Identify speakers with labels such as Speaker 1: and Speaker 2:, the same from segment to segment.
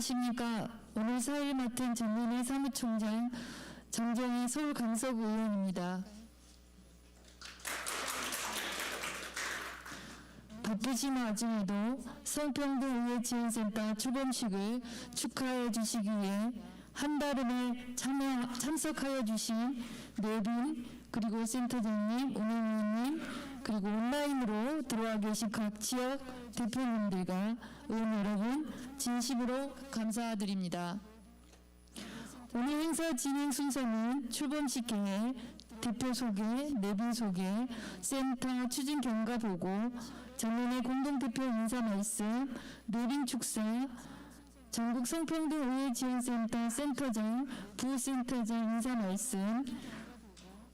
Speaker 1: 안녕하십니까. 오늘 사회를 맡은 전민희 사무총장, 정정희 서울강석 의원입니다. 바쁘신 와중에도 성평등의회지원센터 출범식을 축하해 주시기 위해 한달음에 참석하여 주신 내빈, 그리고 센터장님, 운영위원님, 그리고 온라인으로 들어와 계신 각 지역 대표님들과 의원 여러분 진심으로 감사드립니다. 오늘 행사 진행 순서는 출범식 경에 대표 소개, 내빈 소개, 센터 추진 경과 보고, 전년회 공동대표 인사 말씀, 내빈 축사, 전국 성평등의회지원센터 센터장, 부센터장 인사 말씀,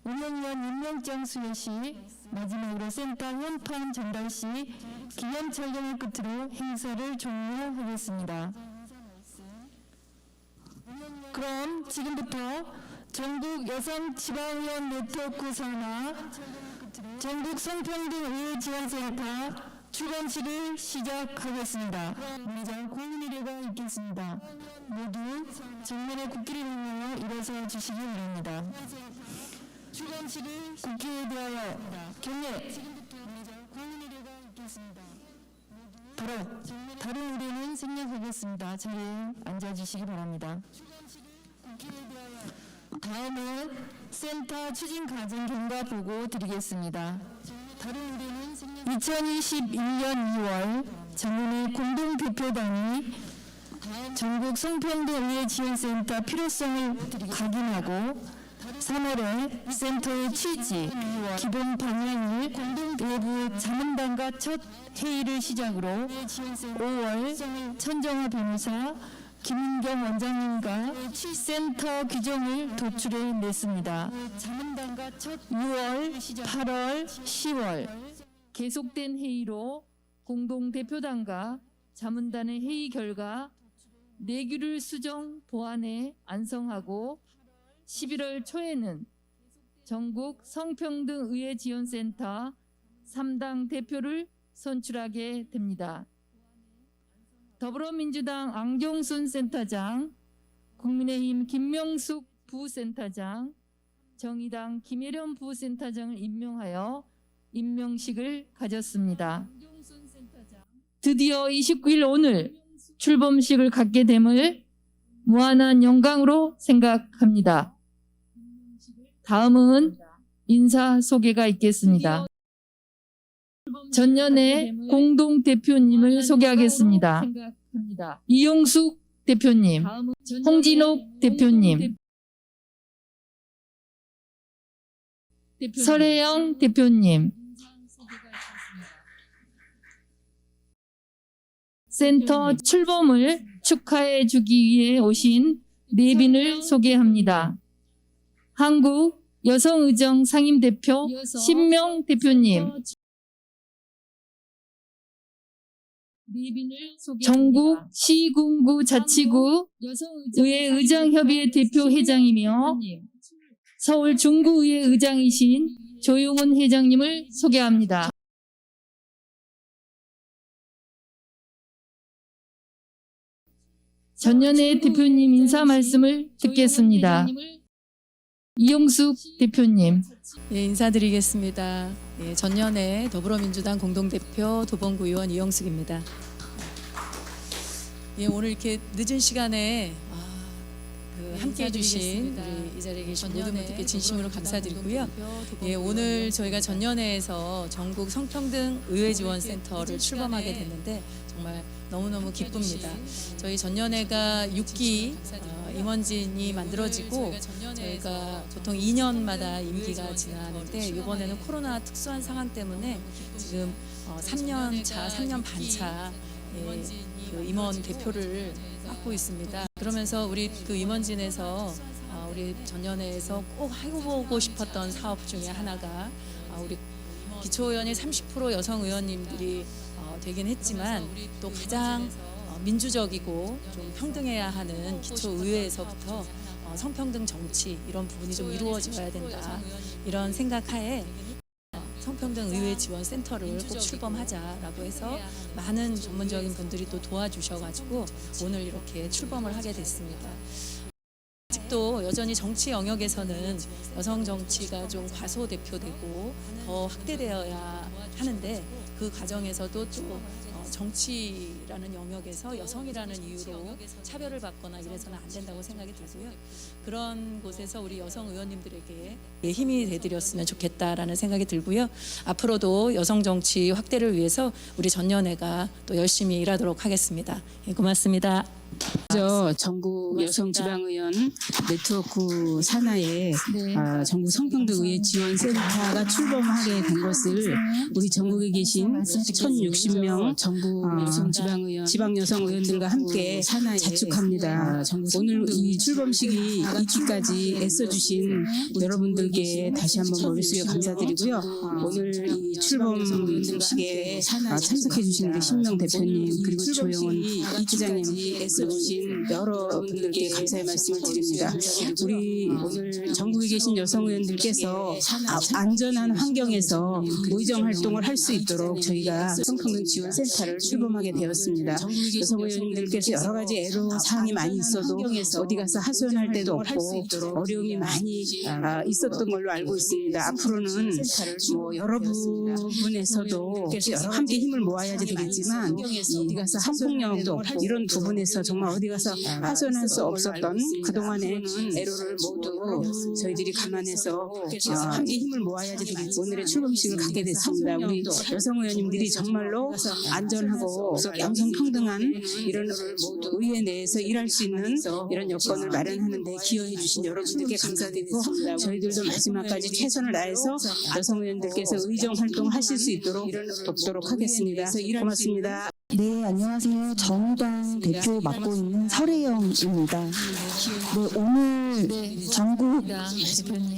Speaker 1: 운영위원 임명장 수여 시, 마지막으로 센터 현판 전달 시 기념 촬영을 끝으로 행사를 종료하겠습니다. 그럼 지금부터 전국 여성 지방의원 네트워크 산하 전국 성평등의회지원센터 출범식을 시작하겠습니다. 먼저 고인의례가 있겠습니다. 모두 정면에 국기를 향하여 일어서 주시기 바랍니다. 출범식을 국기에 대하여 경례. 고인의례가 있겠습니다. 바로 다른 의례는 생략하겠습니다. 자리에 앉아주시기 바랍니다. 다음은 센터 추진 과정 경과 보고 드리겠습니다. 2021년 2월 전년회 공동대표단이 전국 성평등의회지원센터 필요성을 각인하고 3월에 센터의 취지, 기본 방향을 외부 자문단과 첫 회의를 시작으로 5월 천정화 변호사, 김은경 원장님과 센터 규정을 도출해냈습니다. 6월, 8월, 10월 계속된 회의로 공동대표단과 자문단의 회의 결과 내규를 수정, 보완해 안성하고 11월 초에는 전국 성평등의회지원센터 3당 대표를 선출하게 됩니다. 더불어민주당 안경순 센터장, 국민의힘 김명숙 부센터장, 정의당 김혜련 부센터장을 임명하여 임명식을 가졌습니다. 드디어 29일 오늘 출범식을 갖게 됨을 무한한 영광으로 생각합니다. 다음은 인사 소개가 있겠습니다. 전년회 공동대표님을 소개하겠습니다. 이용숙 대표님, 홍진옥 대표님, 설혜영 대표님, 센터 출범을 축하해 주기 위해 오신 내빈을 소개합니다. 한국 여성의정 상임대표 신명 대표님, 전국 시군구 자치구 의회의장협의회 대표 회장이며 서울 중구의회 의장이신 조용훈 회장님을 소개합니다. 전년회 대표님 인사 말씀을 듣겠습니다. 이용숙 대표님.
Speaker 2: 예, 인사드리겠습니다. 예, 전년회 더불어민주당 공동대표 도봉구 의원 이용숙입니다. 예, 오늘 이렇게 늦은 시간에 함께해 주신 우리 이 자리에 계신 모든 분들께 진심으로 감사드리고요. 예, 오늘 저희가 전년회에서 전국 성평등 의회지원센터를 출범하게 됐는데 정말 너무너무 기쁩니다. 저희 전년회가 6기 임원진이 만들어지고 저희가 보통 2년마다 임기가 지나는데 이번에는 코로나 특수한 상황 때문에 지금 3년 차, 3년 반 차 그 임원 대표를 맡고 있습니다. 그러면서 우리 그 임원진에서 우리 전년회에서 꼭 해보고 싶었던 사업 중에 하나가 우리 기초의원이 30% 여성 의원님들이 되긴 했지만 또 가장 민주적이고 좀 평등해야 하는 기초의회에서부터 성평등 정치 이런 부분이 좀 이루어져야 된다 이런 생각하에 성평등 의회 지원 센터를 꼭 출범하자라고 해서 많은 전문적인 분들이 또 도와주셔가지고 오늘 이렇게 출범을 하게 됐습니다. 아직도 여전히 정치 영역에서는 여성 정치가 좀 과소대표되고 더 확대되어야 하는데 그 과정에서도 또 정치라는 영역에서 여성이라는 이유로 차별을 받거나 이래서는 안 된다고 생각이 들고요. 그런 곳에서 우리 여성 의원님들에게 힘이 되드렸으면 좋겠다라는 생각이 들고요. 앞으로도 여성 정치 확대를 위해서 우리 전연회가 또 열심히 일하도록 하겠습니다. 예, 고맙습니다.
Speaker 3: 먼저 전국 여성지방의원 네트워크 산하에 전국 성평등의회 지원센터가 출범하게 된 것을 우리 전국에 계신 1,060명 전국 여성지방의원 지방여성의원들과 함께 자축합니다. 오늘 이 출범식이 있기까지 애써주신 여러분들께 다시 한번 머릿속에 감사드리고요. 오늘 이 출범식에 참석해 주신 우리 신명 대표님 그리고 조영은 이부장님 주신 여러분들께 감사의 말씀을 드립니다. 우리 오늘 전국에 계신 여성 의원들께서 안전한 환경에서 의정 활동을 할 수 있도록 저희가 성평등 지원센터를 출범하게 되었습니다. 여성 의원님들께서 여러 가지 애로 사항이 많이 있어도 어디 가서 하소연할 데도 없고 어려움이 많이 있었던 걸로 알고 있습니다. 앞으로는 뭐 여러 부분에서도 함께 힘을 모아야지 되겠지만 어디 가서 성폭력도 없고 이런 부분에서 정말 어디 가서 하소연할 수 없었던 그동안의 애로를 모두 저희들이 감안해서 함께 힘을 모아야지 되겠지. 오늘의 출범식을 갖게 됐습니다. 우리 여성 의원님들이 정말로 안전하고 양성평등한 이런 의회 내에서 일할 수 있는 이런 여건을 마련하는 데 기여해 주신 여러분들께 감사드리고 저희들도 마지막까지 최선을 다해서 여성 의원들께서 의정 활동하실 수 있도록 돕도록 하겠습니다. 고맙습니다.
Speaker 4: 네, 안녕하세요. 정의당 대표 맡고 있는 설혜영입니다. 네, 오늘 전국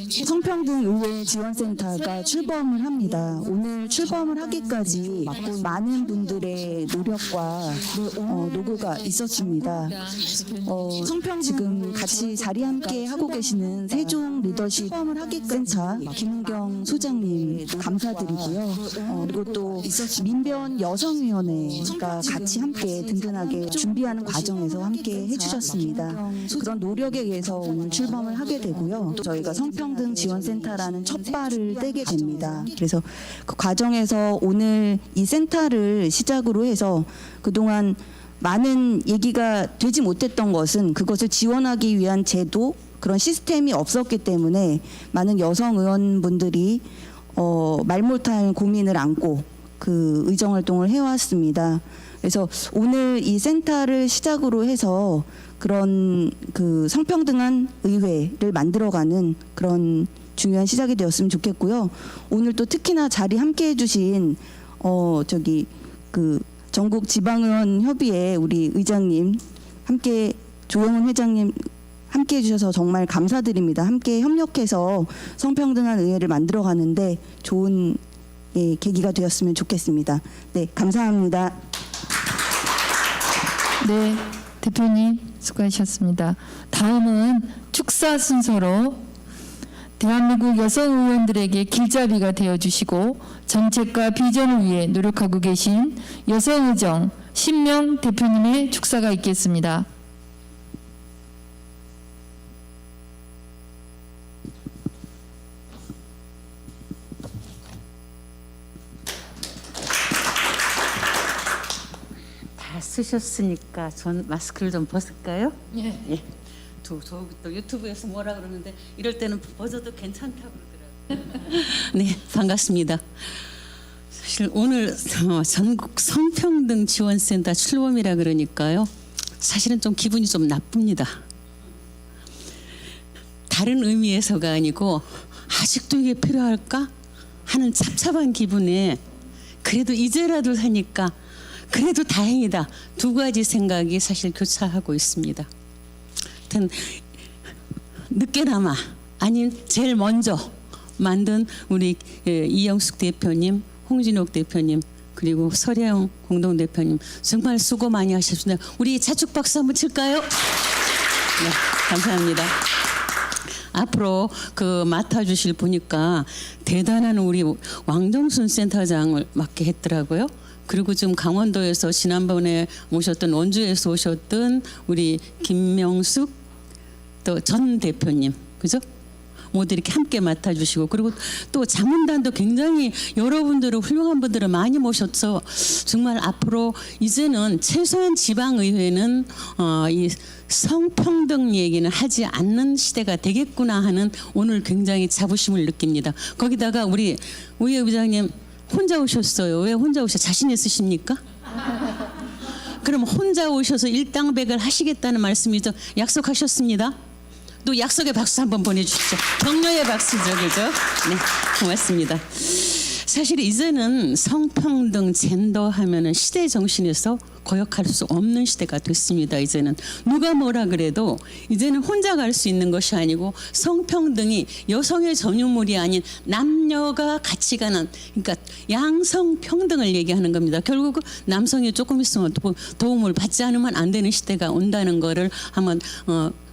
Speaker 4: 성평등의회 지원센터가 출범을 합니다. 오늘 출범을 하기까지 많은 분들의 노력과 노고가 있었습니다. 지금 같이 자리 함께 하고 계시는 세종 리더십 센터 김은경 소장님 감사드리고요. 그리고 또 민변 여성위원회 같이 함께 든든하게 준비하는 과정에서 함께 해주셨습니다. 그런 노력에 의해서 오늘 출범을 하게 되고요. 또 저희가 성평등 지원센터라는 첫 발을 떼게 됩니다. 그래서 그 과정에서 오늘 이 센터를 시작으로 해서 그동안 많은 얘기가 되지 못했던 것은 그것을 지원하기 위한 제도 그런 시스템이 없었기 때문에 많은 여성 의원분들이 말 못할 고민을 안고 그 의정 활동을 해왔습니다. 그래서 오늘 이 센터를 시작으로 해서 그런 그 성평등한 의회를 만들어가는 그런 중요한 시작이 되었으면 좋겠고요. 오늘 또 특히나 자리 함께해 주신 그 전국 지방의원 협의회 우리 의장님 함께 조영은 회장님 함께 해주셔서 정말 감사드립니다. 함께 협력해서 성평등한 의회를 만들어가는데 좋은 계기가 되었으면 좋겠습니다. 네, 감사합니다.
Speaker 1: 네, 대표님 수고하셨습니다. 다음은 축사 순서로 대한민국 여성 의원들에게 길잡이가 되어주시고 정책과 비전을 위해 노력하고 계신 여성의정 신명 대표님의 축사가 있겠습니다.
Speaker 5: 쓰셨으니까 전 마스크를 좀 벗을까요?
Speaker 1: 예.
Speaker 5: 예. 또 유튜브에서 뭐라 그러는데 이럴 때는 벗어도 괜찮다고 그러더라고요. 네, 반갑습니다. 사실 오늘 전국 성평등 지원센터 출범이라 그러니까요. 사실은 좀 기분이 좀 나쁩니다. 다른 의미에서가 아니고 아직도 이게 필요할까 하는 찹찹한 기분에 그래도 이제라도 하니까 그래도 다행이다. 두 가지 생각이 사실 교차하고 있습니다. 하여튼 늦게나마 아닌 제일 먼저 만든 우리 이영숙 대표님, 홍진옥 대표님 그리고 설혜영 공동대표님 정말 수고 많이 하셨습니다. 우리 자축 박수 한번 칠까요? 네, 감사합니다. 앞으로 그 맡아주실 보니까 대단한 우리 왕정순 센터장을 맡게 했더라고요. 그리고 지금 강원도에서 지난번에 오셨던 원주에서 오셨던 우리 김명숙 또 전 대표님, 그죠? 모두 이렇게 함께 맡아주시고, 그리고 또 자문단도 굉장히 여러분들은 훌륭한 분들을 많이 모셔서 정말 앞으로 이제는 최소한 지방의회는 이 성평등 얘기는 하지 않는 시대가 되겠구나 하는 오늘 굉장히 자부심을 느낍니다. 거기다가 우리 우예 의장님 혼자 오셨어요. 왜 혼자 오셔? 자신 있으십니까? 그럼 혼자 오셔서 일당백을 하시겠다는 말씀이죠. 약속하셨습니다. 또 약속의 박수 한번 보내주시죠. 격려의 박수죠, 그죠? 네, 고맙습니다. 사실 이제는 성평등, 젠더 하면은 시대 정신에서 거역할 수 없는 시대가 됐습니다. 이제는 누가 뭐라 그래도 이제는 혼자 갈 수 있는 것이 아니고 성평등이 여성의 전유물이 아닌 남녀가 같이 가는, 그러니까 양성평등을 얘기하는 겁니다. 결국 남성이 조금 있으면 도움을 받지 않으면 안 되는 시대가 온다는 거를 한번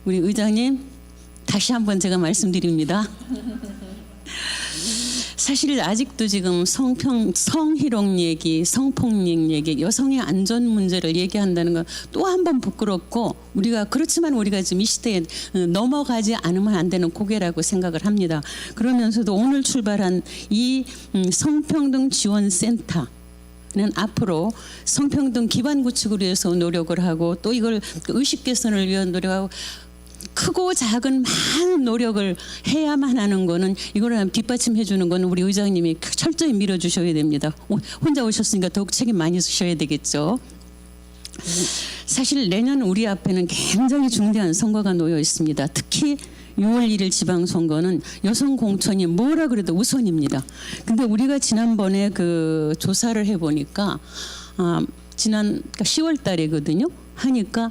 Speaker 5: 우리 의장님 다시 한번 제가 말씀드립니다. 사실 아직도 지금 성희롱 얘기, 성폭력 얘기, 여성의 안전 문제를 얘기한다는 건 또 한 번 부끄럽고, 우리가 그렇지만 우리가 지금 이 시대에 넘어가지 않으면 안 되는 고개라고 생각을 합니다. 그러면서도 오늘 출발한 이 성평등 지원센터 는 앞으로 성평등 기반 구축을 위해서 노력을 하고, 또 이걸 의식 개선을 위한 노력하고, 크고 작은 많은 노력을 해야만 하는 거는, 이거를 뒷받침해 주는 거는 우리 의장님이 철저히 밀어주셔야 됩니다. 혼자 오셨으니까 더욱 책임 많이 지셔야 되겠죠. 사실 내년 우리 앞에는 굉장히 중대한 선거가 놓여 있습니다. 특히 6월 1일 지방선거는 여성 공천이 뭐라 그래도 우선입니다. 근데 우리가 지난번에 그 조사를 해보니까 지난 10월 달이거든요. 하니까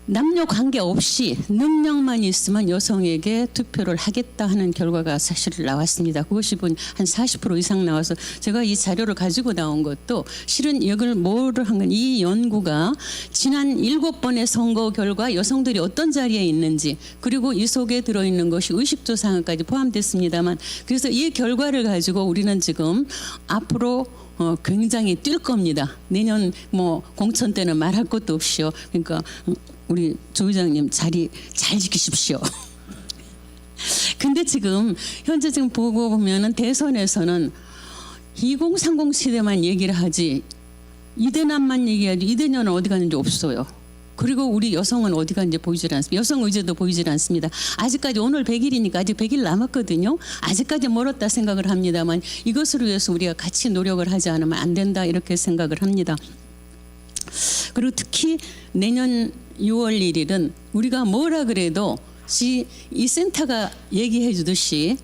Speaker 5: 남녀 관계 없이 능력만 있으면 여성에게 투표를 하겠다 하는 결과가 사실 나왔습니다. 그것이 한 40% 이상 나와서 제가 이 자료를 가지고 나온 것도 실은 이걸 뭐를 한 건, 이 연구가 지난 7번의 선거 결과 여성들이 어떤 자리에 있는지, 그리고 이 속에 들어있는 것이 의식조사까지 포함됐습니다만, 그래서 이 결과를 가지고 우리는 지금 앞으로 굉장히 뛸 겁니다. 내년 뭐 공천 때는 말할 것도 없이요. 그러니까 우리 조 의장님 자리 잘 지키십시오. 근데 지금 현재 지금 보고 보면은 대선에서는 2030 시대만 얘기를 하지, 이대남만 얘기하지 이대녀는 어디 갔는지 없어요. 그리고 우리 여성은 어디 갔는지 보이질 않습니다. 여성 의제도 보이질 않습니다. 아직까지 오늘 100일이니까 아직 100일 남았거든요. 아직까지 멀었다 생각을 합니다만, 이것을 위해서 우리가 같이 노력을 하지 않으면 안 된다, 이렇게 생각을 합니다. 그리고 특히 내년 6월 1일은 우리가 뭐라 그래도 이 센터가 얘기해 주듯이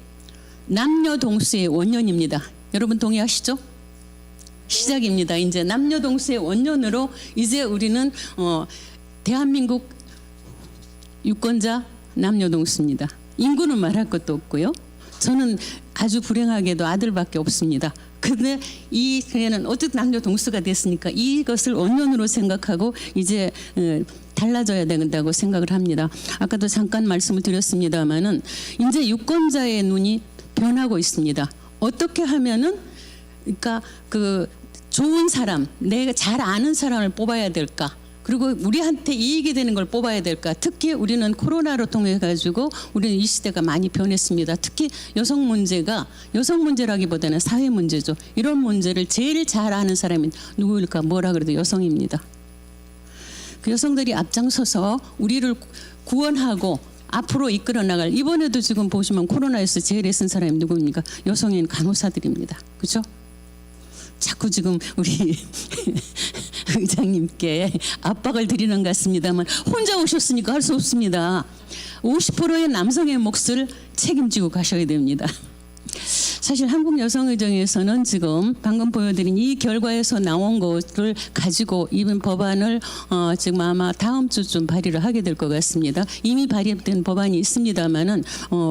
Speaker 5: 남녀 동수의 원년입니다. 여러분 동의하시죠? 시작입니다. 이제 남녀 동수의 원년으로 이제 우리는 대한민국 유권자 남녀 동수입니다. 인구는 말할 것도 없고요. 저는 아주 불행하게도 아들밖에 없습니다. 근데 이 그녀는 어쨌든 남녀 동수가 됐으니까 이것을 원년으로 생각하고 이제 달라져야 된다고 생각을 합니다. 아까도 잠깐 말씀을 드렸습니다마는 이제 유권자의 눈이 변하고 있습니다. 어떻게 하면은, 그러니까 그 좋은 사람, 내가 잘 아는 사람을 뽑아야 될까? 그리고 우리한테 이익이 되는 걸 뽑아야 될까? 특히 우리는 코로나로 통해 가지고 우리는 이 시대가 많이 변했습니다. 특히 여성 문제라기보다는 사회 문제죠. 이런 문제를 제일 잘 아는 사람이 누구일까? 뭐라 그래도 여성입니다. 그 여성들이 앞장서서 우리를 구원하고 앞으로 이끌어 나갈, 이번에도 지금 보시면 코로나에서 제일 애쓴 사람이 누구입니까? 여성인 간호사들입니다. 그렇죠? 자꾸 지금 우리 의장님께 압박을 드리는 것 같습니다만, 혼자 오셨으니까 할 수 없습니다. 50%의 남성의 몫을 책임지고 가셔야 됩니다. 사실 한국여성의정에서는 지금 방금 보여드린 이 결과에서 나온 것을 가지고 이번 법안을 지금 아마 다음 주쯤 발의를 하게 될 것 같습니다. 이미 발의된 법안이 있습니다만은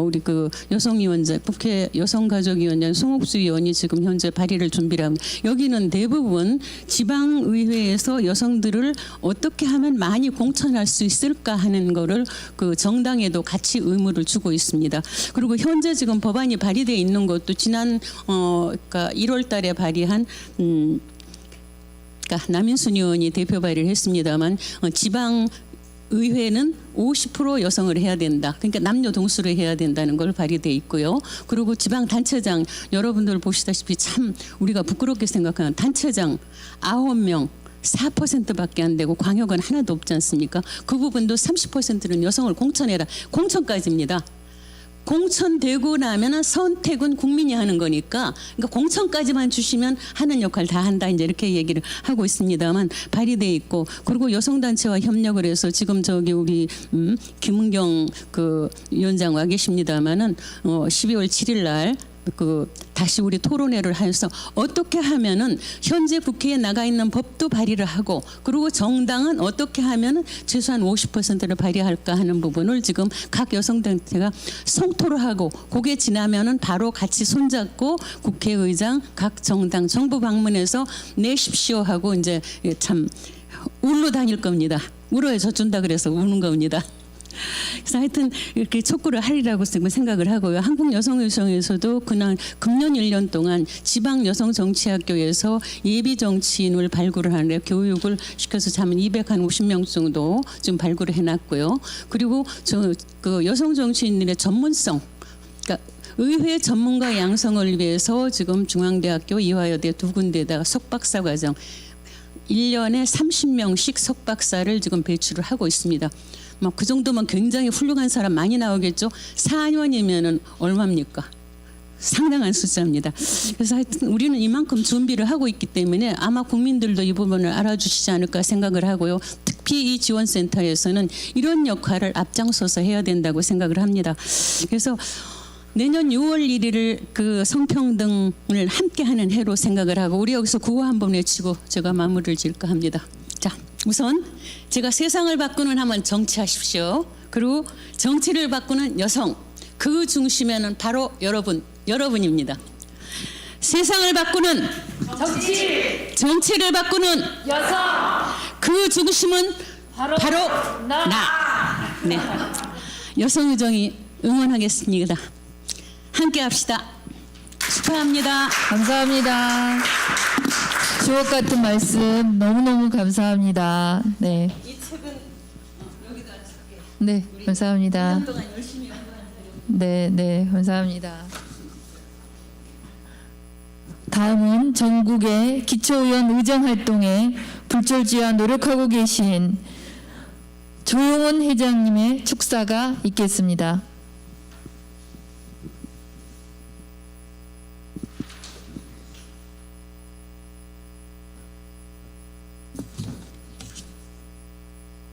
Speaker 5: 우리 그 여성위원장, 국회 여성가족위원장 송옥수 의원이 지금 현재 발의를 준비를 합니다. 여기는 대부분 지방의회에서 여성들을 어떻게 하면 많이 공천할 수 있을까 하는 거를 그 정당에도 같이 의무를 주고 있습니다. 그리고 현재 지금 법안이 발의되어 있는 것도 지난 그러니까 1월달에 발의한 그러니까 남인순 의원이 대표 발의를 했습니다만 지방 의회는 50% 여성을 해야 된다. 그러니까 남녀 동수를 해야 된다는 걸 발의돼 있고요. 그리고 지방 단체장 여러분들 보시다시피 참 우리가 부끄럽게 생각하는 단체장 9명 4%밖에 안 되고 광역은 하나도 없지 않습니까? 그 부분도 30%는 여성을 공천해라. 공천까지입니다. 공천되고 나면은 선택은 국민이 하는 거니까 그러니까 공천까지만 주시면 하는 역할 다 한다 이제 이렇게 얘기를 하고 있습니다만 발의돼 있고 그리고 여성단체와 협력을 해서 지금 저기 우리 김은경 그 위원장 와 계십니다만은 12월 7일 날 그 다시 우리 토론회를 해서 어떻게 하면은 현재 국회에 나가 있는 법도 발의를 하고 그리고 정당은 어떻게 하면은 최소한 50%를 발의할까 하는 부분을 지금 각 여성단체가 성토를 하고 그게 지나면은 바로 같이 손잡고 국회의장 각 정당 정부 방문해서 내십시오 하고 이제 참 울러 다닐 겁니다. 울어야 젖준다 그래서 우는 겁니다. 그래서 하여튼 이렇게 촉구를 하리라고 생각을 하고요. 한국여성의정에서도 그날 금년 1년 동안 지방여성정치학교에서 예비정치인을 발굴을 하는데 교육을 시켜서 참 250명 정도 지금 발굴을 해놨고요. 그리고 그 여성정치인들의 전문성, 그러니까 의회 전문가 양성을 위해서 지금 중앙대학교, 이화여대 두 군데에다가 석박사 과정 1년에 30명씩 석박사를 지금 배출을 하고 있습니다. 막 그 정도면 굉장히 훌륭한 사람 많이 나오겠죠. 4년이면은 얼마입니까? 상당한 숫자입니다. 그래서 하여튼 우리는 이만큼 준비를 하고 있기 때문에 아마 국민들도 이 부분을 알아주시지 않을까 생각을 하고요. 특히 이 지원센터에서는 이런 역할을 앞장서서 해야 된다고 생각을 합니다. 그래서 내년 6월 1일을 그 성평등을 함께하는 해로 생각을 하고 우리 여기서 구호 한번 외치고 제가 마무리를 지을까 합니다. 자, 우선 제가 세상을 바꾸는 하면 정치하십시오. 그리고 정치를 바꾸는 여성, 그 중심에는 바로 여러분입니다. 세상을 바꾸는 정치, 정치를 바꾸는 여성, 그 중심은 바로 나. 네, 여성의정이 응원하겠습니다. 함께 합시다. 축하합니다.
Speaker 1: 감사합니다. 주옥 같은 말씀 너무너무 감사합니다. 네.
Speaker 5: 이 책은 여기다 쓸게.
Speaker 1: 네, 감사합니다.
Speaker 5: 1년 동안 열심히 연구한
Speaker 1: 네, 네, 감사합니다. 다음은 전국의 기초의원 의정 활동에 불철주야 노력하고 계신 조용훈 회장님의 축사가 있겠습니다.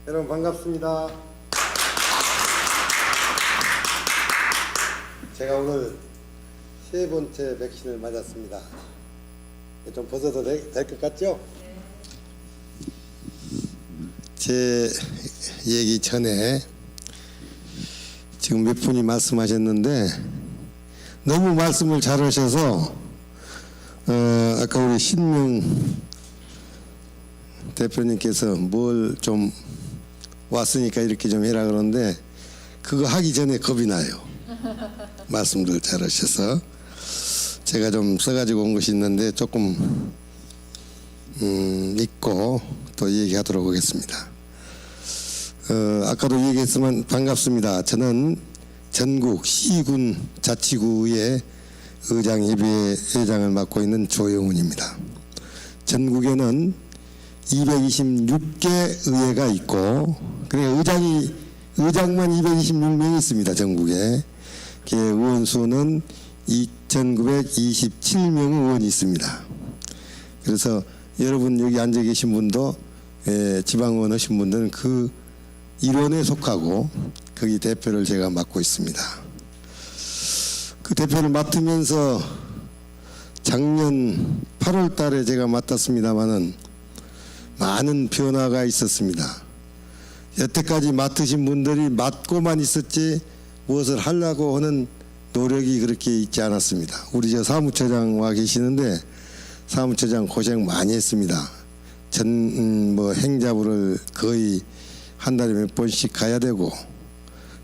Speaker 6: 여러분 반갑습니다. 제가 오늘 세 번째 백신을 맞았습니다. 좀 벗어도 될 것 같죠? 제 얘기 전에 지금 몇 분이 말씀하셨는데 너무 말씀을 잘하셔서 아까 우리 신명 대표님께서 뭘 좀 왔으니까 이렇게 좀 해라 그러는데 그거 하기 전에 겁이 나요. 말씀들 잘하셔서 제가 좀 써가지고 온 것이 있는데 조금 읽고 또 얘기하도록 하겠습니다. 아까도 얘기했지만 반갑습니다. 저는 전국 시군 자치구의 의장 예비회장을 맡고 있는 조영훈입니다. 전국에는 226개 의회가 있고 그래 의장만 226명이 있습니다. 전국에. 의원 수는 2,927명의 의원이 있습니다. 그래서 여러분 여기 앉아 계신 분도 지방의원 하신 분들은 그 일원에 속하고 거기 대표를 제가 맡고 있습니다. 그 대표를 맡으면서 작년 8월 달에 제가 맡았습니다마는 많은 변화가 있었습니다. 여태까지 맡으신 분들이 맡고만 있었지 무엇을 하려고 하는 노력이 그렇게 있지 않았습니다. 우리 저 사무처장 와 계시는데 사무처장 고생 많이 했습니다. 행자부를 거의 한 달에 몇 번씩 가야 되고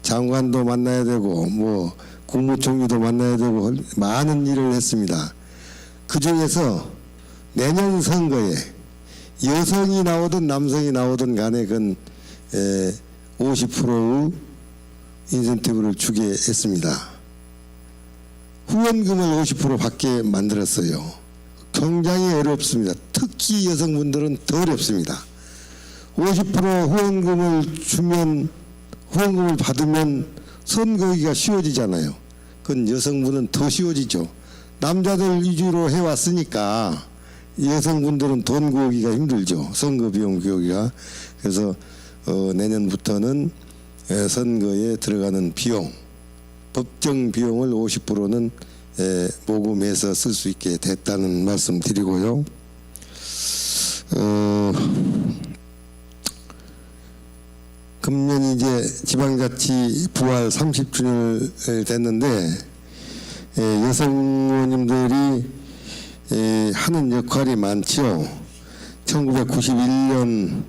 Speaker 6: 장관도 만나야 되고 국무총리도 만나야 되고 많은 일을 했습니다. 그 중에서 내년 선거에 여성이 나오든 남성이 나오든 간에 그건 50%의 인센티브를 주게 했습니다. 후원금을 50% 받게 만들었어요. 굉장히 어렵습니다. 특히 여성분들은 더 어렵습니다. 50% 후원금을 받으면 선거하기가 쉬워지잖아요. 그건 여성분은 더 쉬워지죠. 남자들 위주로 해왔으니까 여성분들은 돈 구하기가 힘들죠. 선거 비용 구하기가. 그래서 내년부터는 선거에 들어가는 비용, 법정 비용을 50%는 모금해서 쓸 수 있게 됐다는 말씀 드리고요. 금년이 이제 지방자치 부활 30주년을 됐는데 여성 의원님들이 하는 역할이 많죠. 1991년에는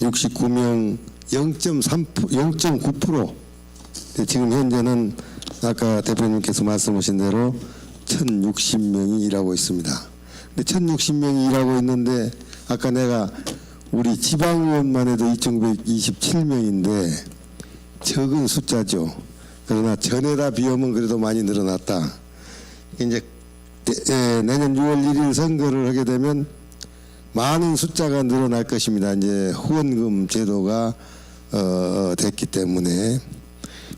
Speaker 6: 5,169명 0.9%. 지금 현재는 아까 대표님께서 말씀하신 대로 1,060명이 일하고 있습니다. 근데 1,060명이 일하고 있는데 아까 내가 우리 지방의원만 해도 2,927명인데 적은 숫자죠. 그러나 전에다 비하면 그래도 많이 늘어났다. 이제 내년 6월 1일 선거를 하게 되면 많은 숫자가 늘어날 것입니다. 이제 후원금 제도가 됐기 때문에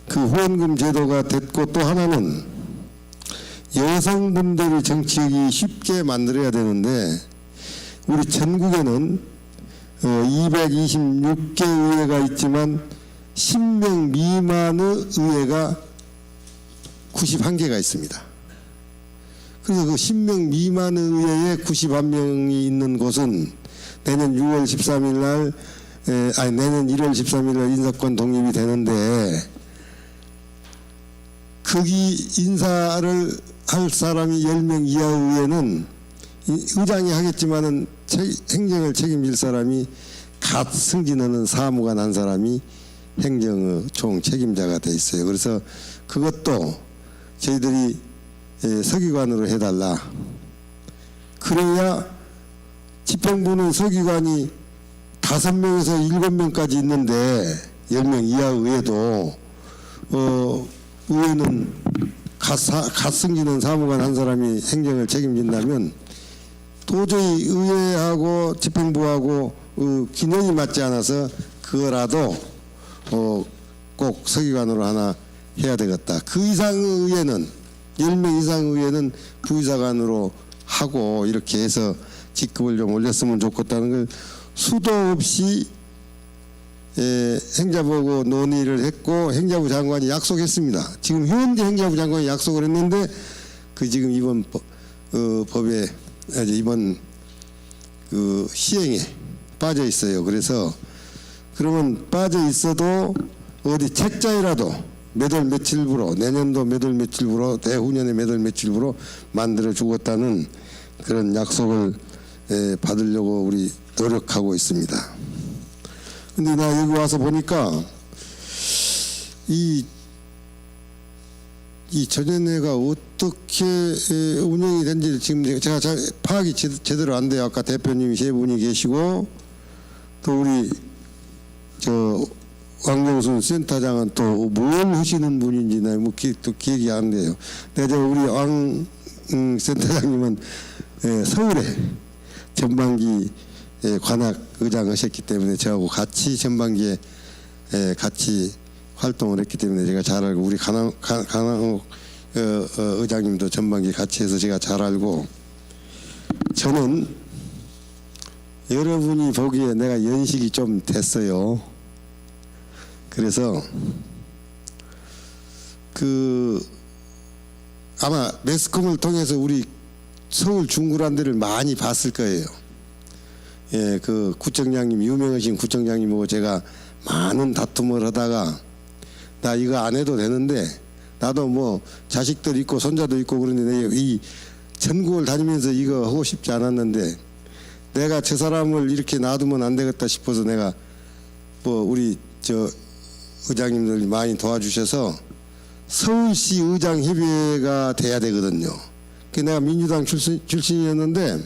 Speaker 6: 그 후원금 제도가 됐고 또 하나는 여성분들이 정치하기 쉽게 만들어야 되는데 우리 전국에는 226개 의회가 있지만 10명 미만의 의회가 91개가 있습니다. 그래서 그 10명 미만의 의회에 91명이 있는 곳은 내년 6월 13일 날 내년 1월 13일 날 인사권 독립이 되는데 거기 인사를 할 사람이 10명 이하 의회는 의장이 하겠지만은 행정을 책임질 사람이 갓 승진하는 사무관 한 사람이 행정의 총 책임자가 돼 있어요. 그래서 그것도 저희들이 서기관으로 해달라. 그래야 집행부는 서기관이 5명에서 7명까지 있는데 10명 이하 의회도 의회는 갓 승진한 사무관 한 사람이 행정을 책임진다면 도저히 의회하고 집행부하고 균형이 맞지 않아서 그거라도 꼭 서기관으로 하나 해야 되겠다. 그 이상의 의회는 10명 이상 의회는 부의사관으로 하고 이렇게 해서 직급을 좀 올렸으면 좋겠다는 걸 수도 없이 행자부하고 논의를 했고 행자부 장관이 약속했습니다. 지금 현재 행자부 장관이 약속을 했는데 그 지금 이번 법에 이번 그 시행에 빠져 있어요. 그래서 그러면 빠져 있어도 어디 책자에라도 몇 월 며칠부로 내년도 몇 월 며칠부로 내후년에 몇 월 며칠부로 만들어 주겠다는 그런 약속을 받으려고 우리 노력하고 있습니다. 근데 나 여기 와서 보니까 이 전연회가 어떻게 운영이 된지 지금 제가 잘 파악이 제대로 안 돼요. 아까 대표님이 세 분이 계시고 또 우리 왕정순 센터장은 또 뭘 하시는 분인지 또 기억이 안 돼요. 근데 우리 왕 센터장님은 서울에 전반기 관악 의장 하셨기 때문에 저하고 같이 전반기에 같이 활동을 했기 때문에 제가 잘 알고 우리 강항욱 의장님도 전반기 같이 해서 제가 잘 알고 저는 여러분이 보기에 내가 연식이 좀 됐어요. 그래서 그 아마 매스컴을 통해서 우리 서울 중구란대를 많이 봤을 거예요. 예, 그 구청장님, 유명하신 구청장님하고 제가 많은 다툼을 하다가 나 이거 안 해도 되는데 나도 뭐 자식들 있고 손자도 있고 그런데 이 전국을 다니면서 이거 하고 싶지 않았는데 내가 저 사람을 이렇게 놔두면 안 되겠다 싶어서 내가 뭐 우리 저 의장님들이 많이 도와주셔서 서울시 의장협의회가 돼야 되거든요. 내가 민주당 출신이었는데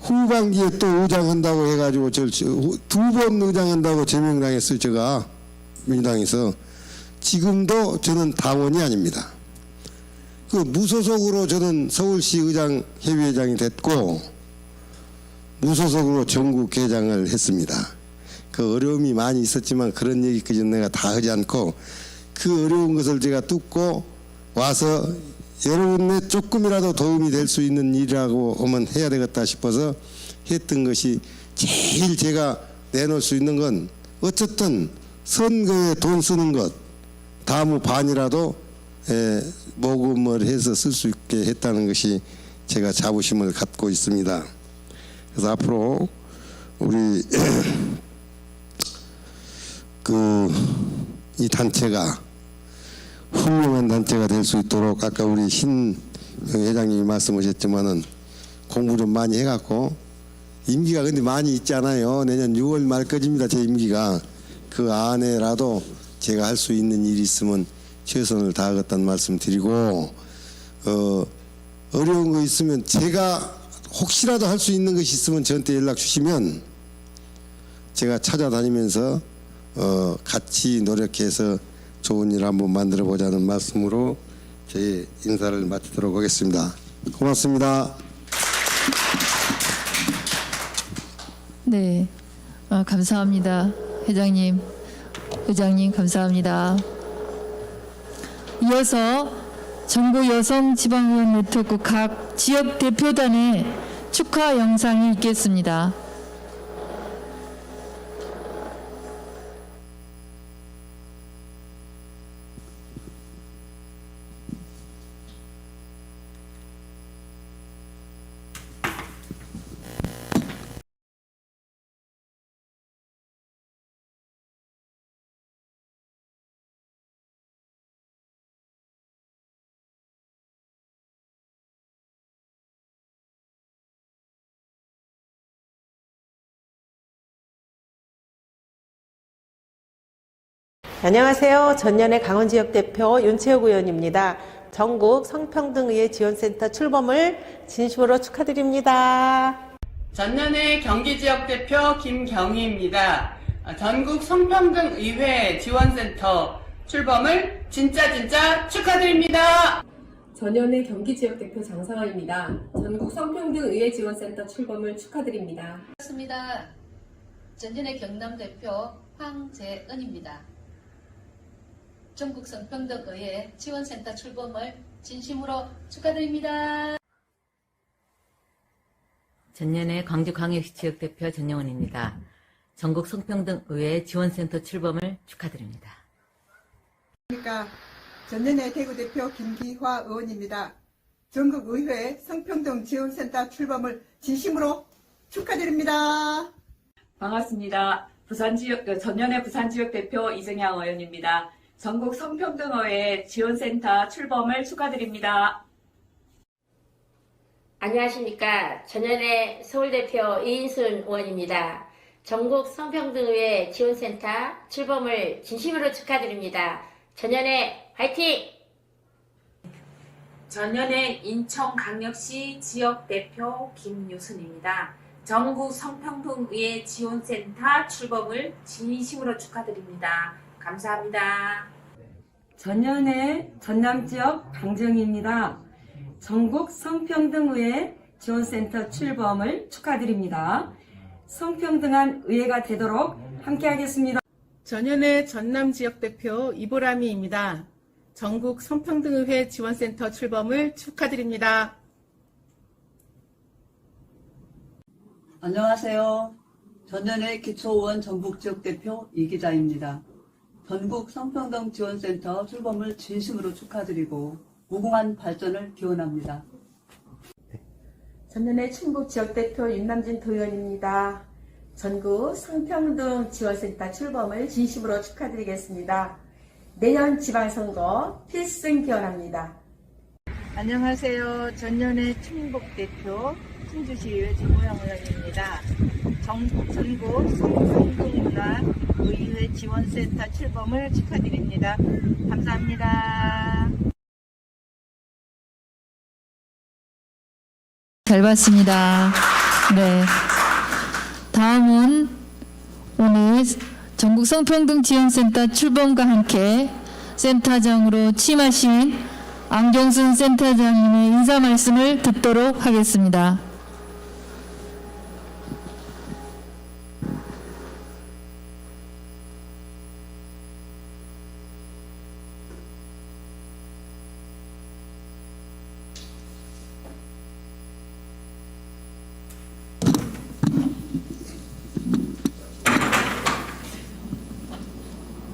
Speaker 6: 후반기에 또 의장한다고 해가지고 두 번 의장한다고 제명당했어요. 제가 민주당에서. 지금도 저는 당원이 아닙니다. 그 무소속으로 저는 서울시 의장 협의회장이 됐고 무소속으로 전국회장을 했습니다. 그 어려움이 많이 있었지만 그런 얘기까지는 내가 다 하지 않고 그 어려운 것을 제가 뚫고 와서 여러분의 조금이라도 도움이 될 수 있는 일이라고 하면 해야 되겠다 싶어서 했던 것이 제일 제가 내놓을 수 있는 건 어쨌든 선거에 돈 쓰는 것 다무 반이라도 모금을 해서 쓸 수 있게 했다는 것이 제가 자부심을 갖고 있습니다. 그래서 앞으로 우리 이 단체가 훌륭한 단체가 될 수 있도록 아까 우리 신 회장님이 말씀하셨지만은 공부 좀 많이 해갖고 임기가 근데 많이 있잖아요. 내년 6월 말까지입니다. 제 임기가. 그 안에라도 제가 할 수 있는 일이 있으면 최선을 다하겠다는 말씀 드리고 어려운 거 있으면 제가 혹시라도 할 수 있는 것이 있으면 저한테 연락 주시면 제가 찾아다니면서 같이 노력해서 좋은 일 한번 만들어 보자는 말씀으로 제 인사를 마치도록 하겠습니다. 고맙습니다.
Speaker 1: 네, 감사합니다. 회장님, 의장님 감사합니다. 이어서 전국 여성지방의원 네트워크 각 지역 대표단의 축하 영상이 있겠습니다.
Speaker 7: 안녕하세요. 전년의 강원지역 대표 윤채욱 의원입니다. 전국 성평등의회 지원센터 출범을 진심으로 축하드립니다.
Speaker 8: 전년의 경기지역 대표 김경희입니다. 전국 성평등의회 지원센터 출범을 진짜 축하드립니다.
Speaker 9: 전년의 경기지역 대표 장상아입니다. 전국 성평등의회 지원센터 출범을 축하드립니다.
Speaker 10: 반갑습니다. 전년의 경남 대표 황재은입니다. 전국 성평등의회 지원센터 출범을 진심으로 축하드립니다.
Speaker 11: 전년의 광주 광역시 지역대표 전영원입니다. 전국 성평등의회 지원센터 출범을 축하드립니다.
Speaker 12: 전년의 대구대표 김기화 의원입니다. 전국의회 성평등 지원센터 출범을 진심으로 축하드립니다.
Speaker 13: 반갑습니다. 전년의 부산지역대표 이정향 의원입니다. 전국 성평등의회 지원센터 출범을 축하드립니다.
Speaker 14: 안녕하십니까. 전년의 서울대표 이인순 의원입니다. 전국 성평등의회 지원센터 출범을 진심으로 축하드립니다. 전년회 화이팅!
Speaker 15: 전년의 인천광역시 지역대표 김유순입니다. 전국 성평등의회 지원센터 출범을 진심으로 축하드립니다. 감사합니다.
Speaker 16: 전년의 전남지역 강정희입니다. 전국 성평등의회 지원센터 출범을 축하드립니다. 성평등한 의회가 되도록 함께하겠습니다.
Speaker 17: 전년의 전남지역대표 이보람이입니다. 전국 성평등의회 지원센터 출범을 축하드립니다.
Speaker 18: 안녕하세요. 전년의 기초의원 전북지역대표 이기자입니다. 전국 성평등 지원센터 출범을 진심으로 축하드리고 무궁한 발전을 기원합니다.
Speaker 9: 전년의 충북 지역대표 윤남진 도의원입니다. 전국 성평등 지원센터 출범을 진심으로 축하드리겠습니다. 내년 지방선거 필승 기원합니다.
Speaker 19: 안녕하세요. 전년의 충북대표 충주시의회 조모영 의원입니다. 전국 성평등문화의회 지원센터 출범을 축하드립니다. 감사합니다.
Speaker 1: 잘 봤습니다. 네. 다음은 오늘 전국 성평등 지원센터 출범과 함께 센터장으로 취임하신 안경순 센터장님의 인사 말씀을 듣도록 하겠습니다.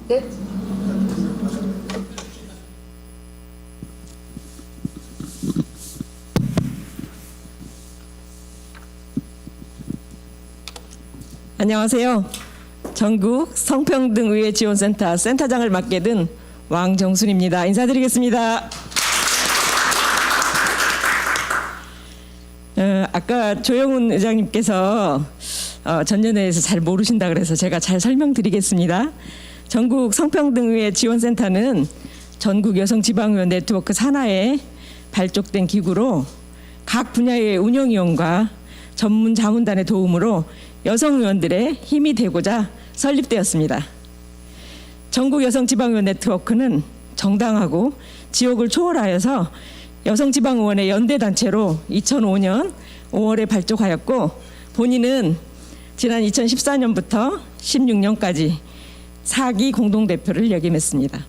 Speaker 9: 네.
Speaker 20: 안녕하세요. 전국 성평등의회 지원센터 센터장을 맡게 된 왕정순입니다. 인사드리겠습니다. 아까 조영훈 의장님께서 전년회에서 잘 모르신다 그래서 제가 잘 설명드리겠습니다. 전국 성평등의회 지원센터는 전국 여성지방의원 네트워크 산하에 발족된 기구로 각 분야의 운영위원과 전문 자문단의 도움으로 여성의원들의 힘이 되고자 설립되었습니다. 전국 여성지방의원 네트워크는 정당하고 지역을 초월하여서 여성지방의원의 연대단체로 2005년 5월에 발족하였고 본인은 지난 2014년부터 16년까지 4기 공동대표를 역임했습니다.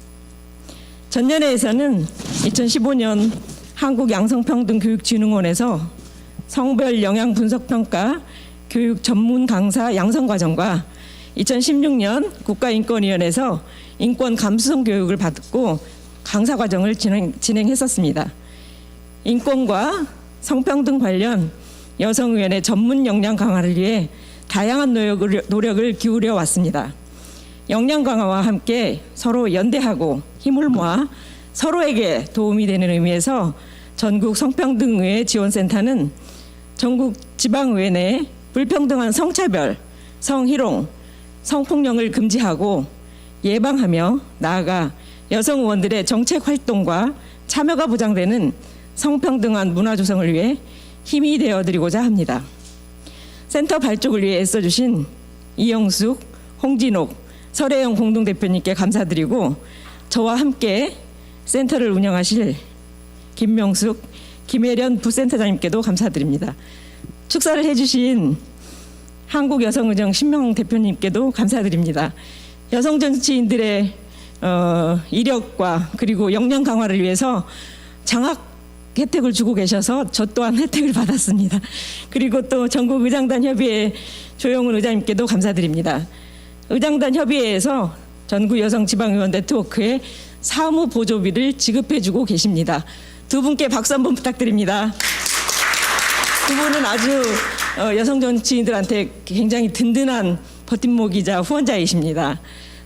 Speaker 20: 전년회에서는 2015년 한국양성평등교육진흥원에서 성별 영향 분석평가 교육 전문 강사 양성과정과 2016년 국가인권위원회에서 인권 감수성 교육을 받고 강사 과정을 진행했었습니다. 인권과 성평등 관련 여성의원의 전문 역량 강화를 위해 다양한 노력을 기울여 왔습니다. 역량 강화와 함께 서로 연대하고 힘을 모아 서로에게 도움이 되는 의미에서 전국 성평등의회 지원센터는 전국 지방의회 내 불평등한 성차별, 성희롱, 성폭력을 금지하고 예방하며 나아가 여성 의원들의 정책 활동과 참여가 보장되는 성평등한 문화 조성을 위해 힘이 되어드리고자 합니다. 센터 발족을 위해 애써주신 이영숙, 홍진옥, 설혜영 공동대표님께 감사드리고 저와 함께 센터를 운영하실 김명숙, 김혜련 부센터장님께도 감사드립니다. 축사를 해주신 한국여성의정 신명 대표님께도 감사드립니다. 여성 정치인들의 이력과 그리고 역량 강화를 위해서 장학 혜택을 주고 계셔서 저 또한 혜택을 받았습니다. 그리고 또 전국의장단 협의회 조영훈 의장님께도 감사드립니다. 의장단 협의회에서 전국 여성지방의원 네트워크에 사무 보조비를 지급해주고 계십니다. 두 분께 박수 한번 부탁드립니다. 두 분은 아주 여성 정치인들한테 굉장히 든든한 버팀목이자 후원자이십니다.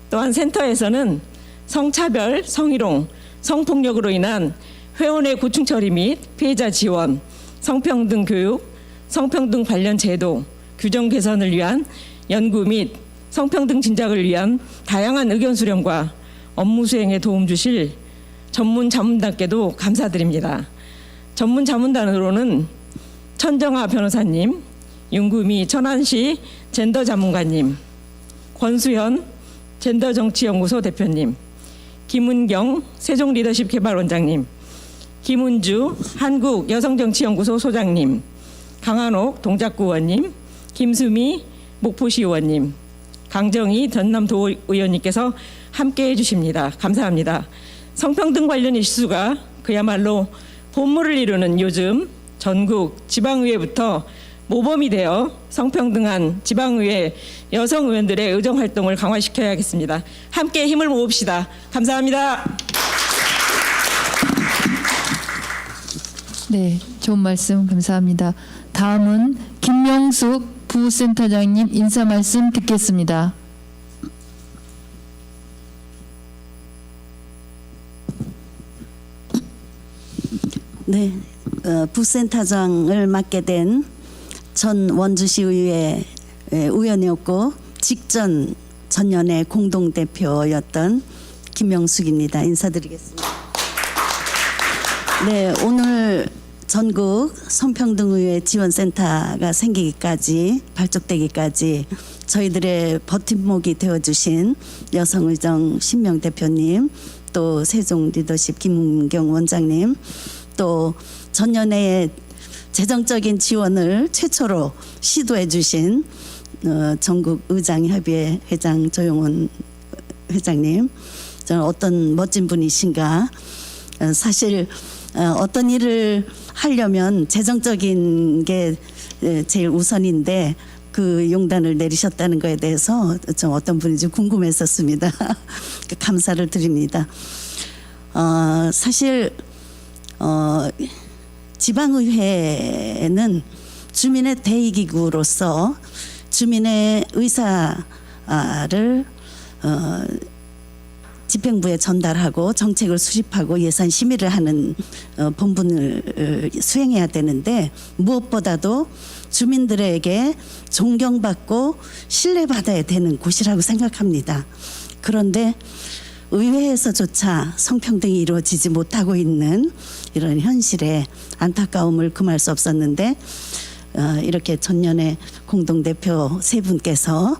Speaker 20: 또한 센터에서는 성차별, 성희롱, 성폭력으로 인한 회원의 고충 처리 및 피해자 지원, 성평등 교육, 성평등 관련 제도, 규정 개선을 위한 연구 및 성평등 진작을 위한 다양한 의견 수렴과 업무 수행에 도움 주실 전문 자문단께도 감사드립니다. 전문 자문단으로는 천정아 변호사님, 윤구미 천안시 젠더 자문관님, 권수현 젠더정치연구소 대표님, 김은경 세종리더십개발원장님, 김은주 한국여성정치연구소 소장님, 강한옥 동작구 의원님, 김수미 목포시 의원님, 강정희 전남도 의원님께서 함께해 주십니다. 감사합니다. 성평등 관련 이슈가 그야말로 본물을 이루는 요즘 전국 지방의회부터 모범이 되어 성평등한 지방의회 여성 의원들의 의정활동을 강화시켜야겠습니다. 함께 힘을 모읍시다. 감사합니다.
Speaker 1: 네, 좋은 말씀 감사합니다. 다음은 김명숙 부센터장님 인사 말씀 듣겠습니다.
Speaker 4: 네, 부센터장을 맡게 된 전 원주시의회 의원이었고 직전 전년의 공동대표였던 김명숙입니다. 인사드리겠습니다. 네, 오늘 전국 성평등의회 지원센터가 생기기까지 발족되기까지 저희들의 버팀목이 되어주신 여성의정 신명 대표님, 또 세종 리더십 김은경 원장님, 또 전년에 재정적인 지원을 최초로 시도해 주신 전국 의장협의회 회장 조용훈 회장님, 저는 어떤 멋진 분이신가. 사실 어떤 일을 하려면 재정적인 게 제일 우선인데 그 용단을 내리셨다는 것에 대해서 좀 어떤 분인지 궁금했었습니다. 감사를 드립니다. 사실 지방의회는 주민의 대의기구로서 주민의 의사를 집행부에 전달하고 정책을 수립하고 예산 심의를 하는 본분을 수행해야 되는데 무엇보다도 주민들에게 존경받고 신뢰받아야 되는 곳이라고 생각합니다. 그런데 의회에서조차 성평등이 이루어지지 못하고 있는 이런 현실에 안타까움을 금할 수 없었는데 이렇게 전년에 공동대표 세 분께서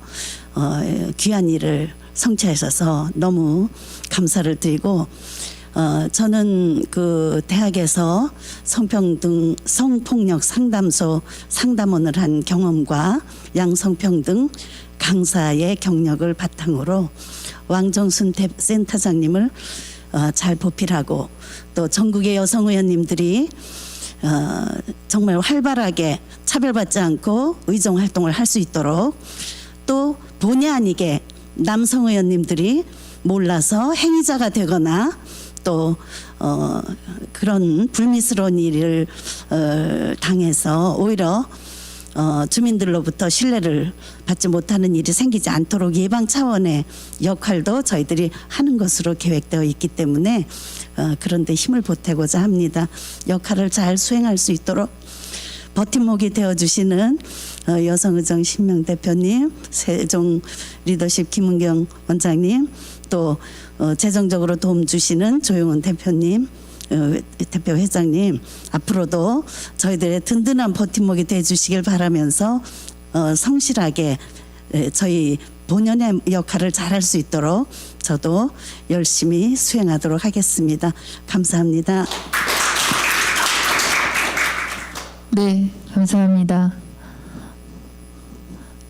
Speaker 4: 귀한 일을 성취하셔서 너무 감사를 드리고 저는 그 대학에서 성평등 성폭력 상담소 상담원을 한 경험과 양성평등 강사의 경력을 바탕으로 왕정순 센터장님을 잘 보필하고 또 전국의 여성 의원님들이 정말 활발하게 차별받지 않고 의정 활동을 할 수 있도록 또 본의 아니게 남성 의원님들이 몰라서 행위자가 되거나 또 그런 불미스러운 일을 당해서 오히려 주민들로부터 신뢰를 받지 못하는 일이 생기지 않도록 예방 차원의 역할도 저희들이 하는 것으로 계획되어 있기 때문에 그런 데 힘을 보태고자 합니다. 역할을 잘 수행할 수 있도록 버팀목이 되어주시는 여성의정 신명 대표님, 세종 리더십 김은경 원장님, 또 재정적으로 도움 주시는 조용훈 대표님, 대표 회장님, 앞으로도 저희들의 든든한 버팀목이 되어주시길 바라면서 성실하게 저희 본연의 역할을 잘할 수 있도록 저도 열심히 수행하도록 하겠습니다. 감사합니다.
Speaker 1: 네, 감사합니다.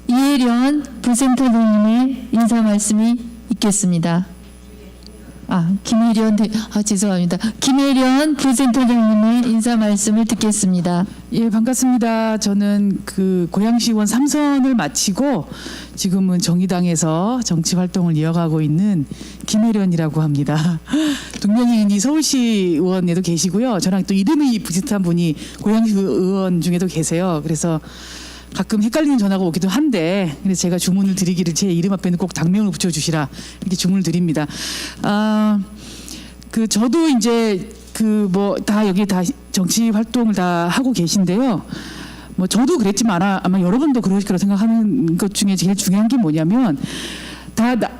Speaker 1: 이혜련 부센터장님의 인사 말씀이 있겠습니다. 죄송합니다. 김혜련 부센터장님의 인사 말씀을 듣겠습니다.
Speaker 21: 예, 반갑습니다. 저는 그 고양시의원 3선을 마치고 지금은 정의당에서 정치 활동을 이어가고 있는 김혜련이라고 합니다. 동명이인이 서울시 의원에도 계시고요. 저랑 또 이름이 비슷한 분이 고양시 의원 중에도 계세요. 그래서 가끔 헷갈리는 전화가 오기도 한데 그래서 제가 주문을 드리기를 제 이름 앞에는 꼭 당명을 붙여주시라 이렇게 주문을 드립니다. 저도 이제 다 여기 다 정치 활동을 다 하고 계신데요. 저도 그랬지만 아마 여러분도 그러실 거라 생각하는 것 중에 제일 중요한 게 뭐냐면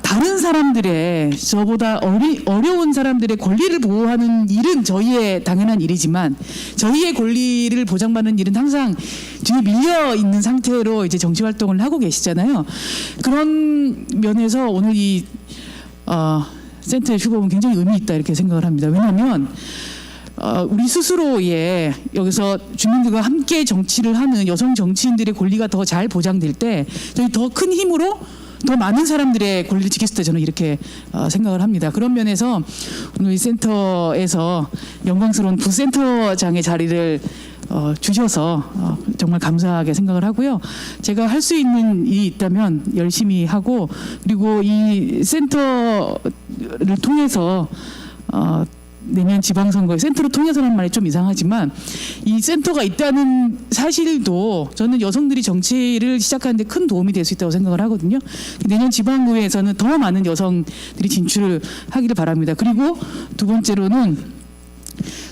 Speaker 21: 다른 사람들의 저보다 어려운 사람들의 권리를 보호하는 일은 저희의 당연한 일이지만 저희의 권리를 보장받는 일은 항상 뒤에 밀려 있는 상태로 이제 정치 활동을 하고 계시잖아요. 그런 면에서 오늘 이 센터의 출범은 굉장히 의미 있다 이렇게 생각을 합니다. 왜냐하면 우리 스스로의 여기서 주민들과 함께 정치를 하는 여성 정치인들의 권리가 더 잘 보장될 때 저희 더 큰 힘으로 더 많은 사람들의 권리를 지킬 수 있다 저는 이렇게 생각을 합니다. 그런 면에서 오늘 이 센터에서 영광스러운 부센터장의 자리를 주셔서 정말 감사하게 생각을 하고요. 제가 할 수 있는 일이 있다면 열심히 하고 그리고 이 센터를 통해서 내년 지방선거에 센터로 통해서라는 말이 좀 이상하지만 이 센터가 있다는 사실도 저는 여성들이 정치를 시작하는 데 큰 도움이 될 수 있다고 생각을 하거든요. 내년 지방의회에서는 더 많은 여성들이 진출을 하기를 바랍니다. 그리고 두 번째로는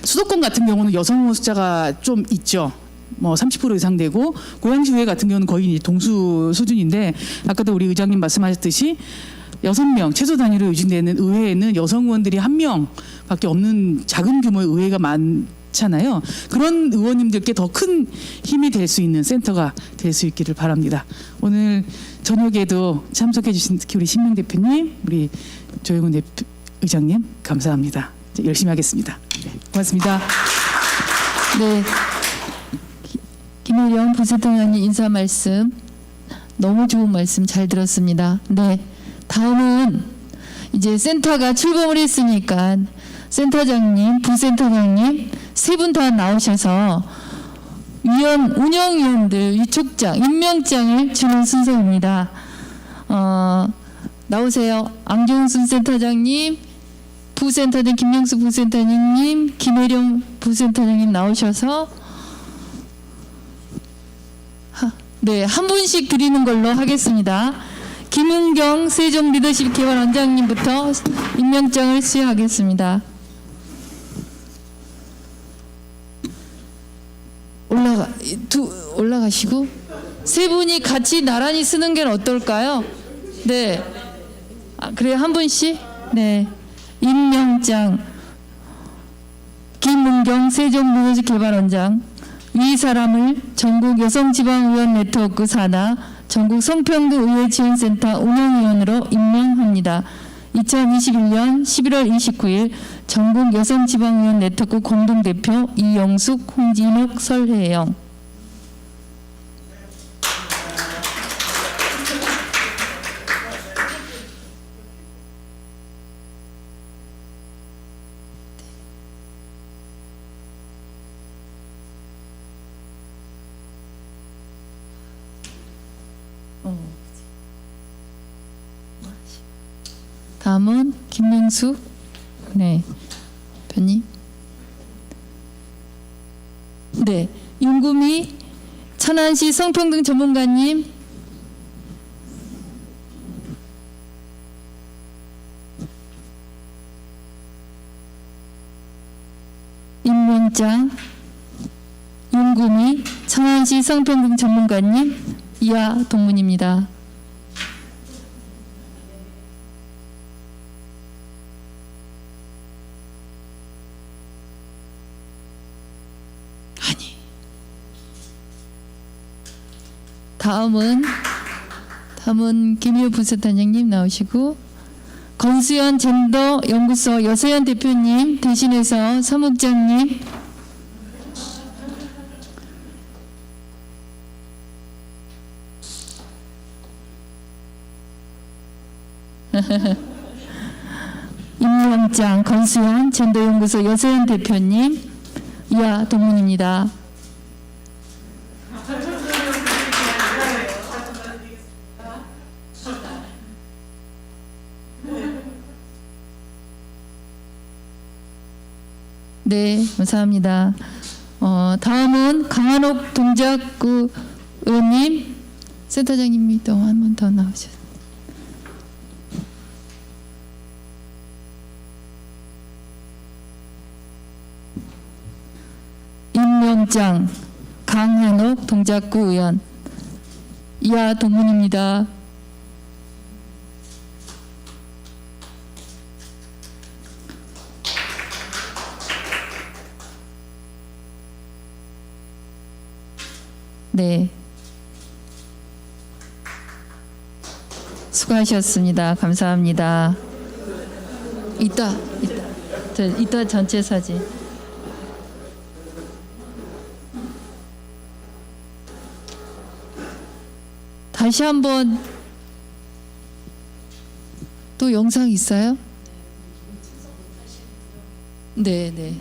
Speaker 21: 수도권 같은 경우는 여성 의원 숫자가 좀 있죠. 뭐 30% 이상 되고 고양시의회 같은 경우는 거의 이제 동수 수준인데 아까도 우리 의장님 말씀하셨듯이 6명 최소 단위로 유지되는 의회에는 여성 의원들이 1명밖에 없는 작은 규모의 의회가 많잖아요. 그런 의원님들께 더 큰 힘이 될 수 있는 센터가 될 수 있기를 바랍니다. 오늘 저녁에도 참석해 주신 특히 우리 신명 대표님, 우리 조영훈 의장님 감사합니다. 열심히 하겠습니다. 네, 고맙습니다.
Speaker 1: 네, 김혜령 부센터 의원님 인사 말씀 너무 좋은 말씀 잘 들었습니다. 네, 다음은 이제 센터가 출범을 했으니까 센터장님, 부센터장님 세 분 다 나오셔서 운영위원들 위촉장, 임명장을 주는 순서입니다. 나오세요. 안경순 센터장님, 부센터장 김명수 부센터장님, 김혜령 부센터장님 나오셔서 네, 한 분씩 드리는 걸로 하겠습니다. 김은경 세종 리더십 개발 원장님부터 임명장을 수여하겠습니다. 올라가시고 세 분이 같이 나란히 쓰는 게 어떨까요? 네, 그래요. 한 분씩. 네, 임명장 김은경 세종 리더십 개발 원장. 이 사람을 전국 여성지방의원 네트워크 산하 전국 성평등 의회지원센터 운영위원으로 임명합니다. 2021년 11월 29일 전국 여성지방의원 네트워크 공동대표 이영숙, 홍진욱, 설혜영. 다음은 김명수 네 변님. 네, 윤구미 천안시 성평등 전문가님. 임명장 윤구미 천안시 성평등 전문가님. 이하 동문입니다. 다음은 김효 부센터장님 나오시고 건수연 젠더 연구소 여세연 대표님 대신해서 사무국장님. 임명장 건수연 젠더 연구소 여세연 대표님. 이하 동문입니다. 네, 감사합니다. 다음은 강한옥 동작구 의원님, 센터장님이 또 한 번 더 나오셨습니다. 임명장 강한옥 동작구 의원. 이하 동문입니다. 네, 수고하셨습니다. 감사합니다. 이따 전체 사진. 다시 한번 또 영상 있어요? 네,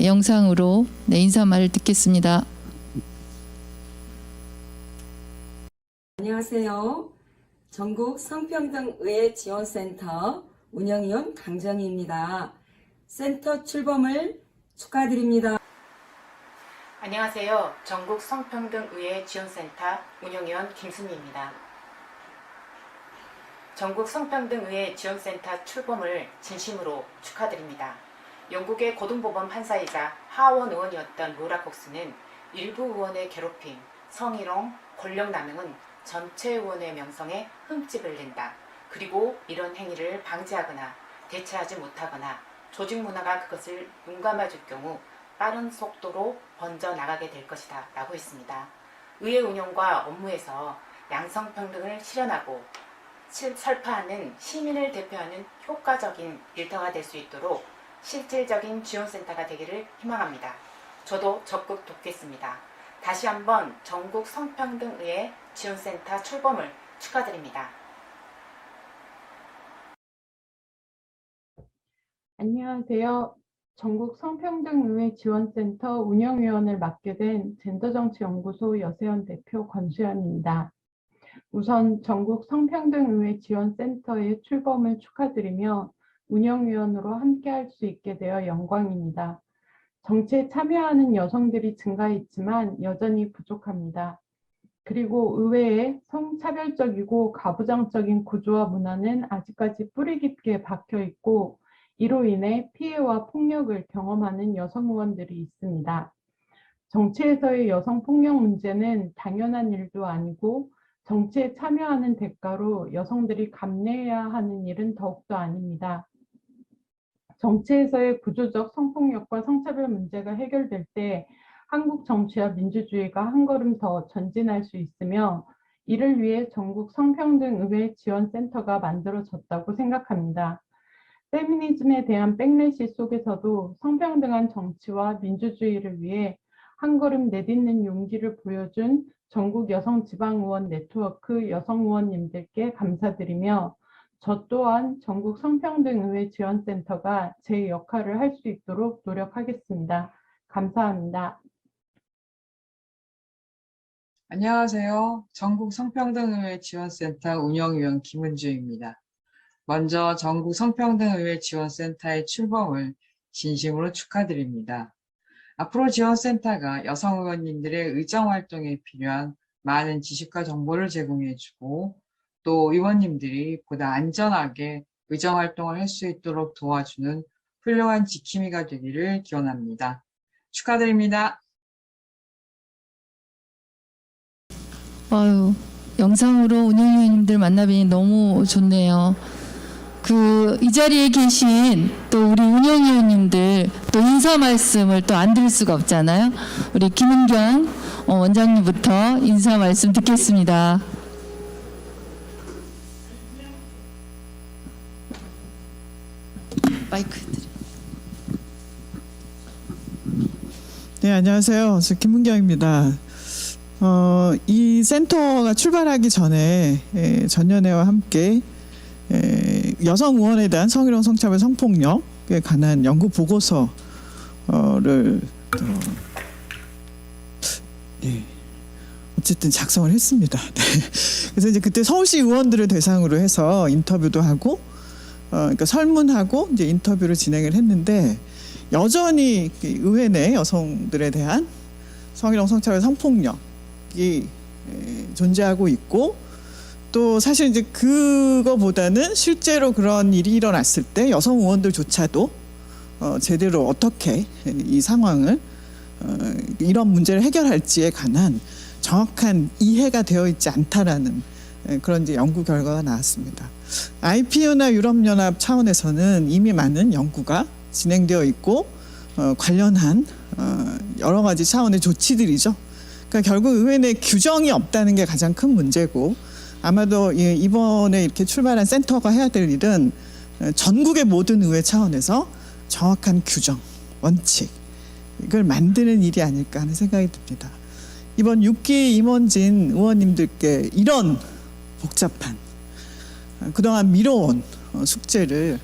Speaker 1: 영상으로 인사말을 듣겠습니다.
Speaker 16: 안녕하세요. 전국 성평등의회 지원센터 운영위원 강정희입니다. 센터 출범을 축하드립니다.
Speaker 2: 안녕하세요. 전국 성평등의회 지원센터 운영위원 김순미입니다. 전국 성평등의회 지원센터 출범을 진심으로 축하드립니다. 영국의 고등법원 판사이자 하원 의원이었던 로라 콕스는 일부 의원의 괴롭힘, 성희롱, 권력남용은 전체 의원의 명성에 흠집을 낸다. 그리고 이런 행위를 방지하거나 대체하지 못하거나 조직 문화가 그것을 용감해줄 경우 빠른 속도로 번져나가게 될 것이다 라고 했습니다. 의회 운영과 업무에서 양성평등을 실현하고 설파하는 시민을 대표하는 효과적인 일터가 될 수 있도록 실질적인 지원센터가 되기를 희망합니다. 저도 적극 돕겠습니다. 다시 한번 전국 성평등의회 지원센터 출범을 축하드립니다.
Speaker 22: 안녕하세요. 전국 성평등의회 지원센터 운영위원을 맡게 된 젠더정치연구소 여세연 대표 권수연입니다. 우선 전국 성평등의회 지원센터의 출범을 축하드리며 운영위원으로 함께할 수 있게 되어 영광입니다. 정치에 참여하는 여성들이 증가했지만 여전히 부족합니다. 그리고 의회에 성차별적이고 가부장적인 구조와 문화는 아직까지 뿌리 깊게 박혀 있고 이로 인해 피해와 폭력을 경험하는 여성 의원들이 있습니다. 정치에서의 여성 폭력 문제는 당연한 일도 아니고 정치에 참여하는 대가로 여성들이 감내해야 하는 일은 더욱더 아닙니다. 정치에서의 구조적 성폭력과 성차별 문제가 해결될 때 한국 정치와 민주주의가 한 걸음 더 전진할 수 있으며 이를 위해 전국 성평등의회 지원센터가 만들어졌다고 생각합니다. 페미니즘에 대한 백래시 속에서도 성평등한 정치와 민주주의를 위해 한 걸음 내딛는 용기를 보여준 전국 여성지방의원 네트워크 여성의원님들께 감사드리며 저 또한 전국 성평등의회 지원센터가 제 역할을 할 수 있도록 노력하겠습니다. 감사합니다.
Speaker 23: 안녕하세요. 전국 성평등의회 지원센터 운영위원 김은주입니다. 먼저 전국 성평등의회 지원센터의 출범을 진심으로 축하드립니다. 앞으로 지원센터가 여성 의원님들의 의정활동에 필요한 많은 지식과 정보를 제공해주고 또 의원님들이 보다 안전하게 의정활동을 할 수 있도록 도와주는 훌륭한 지킴이가 되기를 기원합니다. 축하드립니다.
Speaker 1: 영상으로 운영위원님들 만나뵈니 너무 좋네요. 이 자리에 계신 또 우리 운영위원님들 또 인사 말씀을 또 안 드릴 수가 없잖아요. 우리 김은경 원장님부터 인사 말씀 듣겠습니다. 마이크 드립니다.
Speaker 24: 네, 안녕하세요. 저 김은경입니다. 이 센터가 출발하기 전에 전연회와 함께 여성 의원에 대한 성희롱, 성차별, 성폭력에 관한 연구 보고서를 어쨌든 작성을 했습니다. 네. 그래서 이제 그때 서울시 의원들을 대상으로 해서 인터뷰도 하고, 그러니까 설문하고 이제 인터뷰를 진행을 했는데 여전히 의회 내 여성들에 대한 성희롱, 성차별, 성폭력이 존재하고 있고. 또 사실 이제 그거보다는 실제로 그런 일이 일어났을 때 여성 의원들조차도 제대로 어떻게 이 상황을 이런 문제를 해결할지에 관한 정확한 이해가 되어 있지 않다라는 그런 이제 연구 결과가 나왔습니다. IPU나 유럽연합 차원에서는 이미 많은 연구가 진행되어 있고 관련한 여러 가지 차원의 조치들이죠. 그러니까 결국 의회 내 규정이 없다는 게 가장 큰 문제고 아마도 이번에 이렇게 출발한 센터가 해야 될 일은 전국의 모든 의회 차원에서 정확한 규정, 원칙 이걸 만드는 일이 아닐까 하는 생각이 듭니다. 이번 6기 임원진 의원님들께 이런 복잡한 그동안 미뤄온 숙제를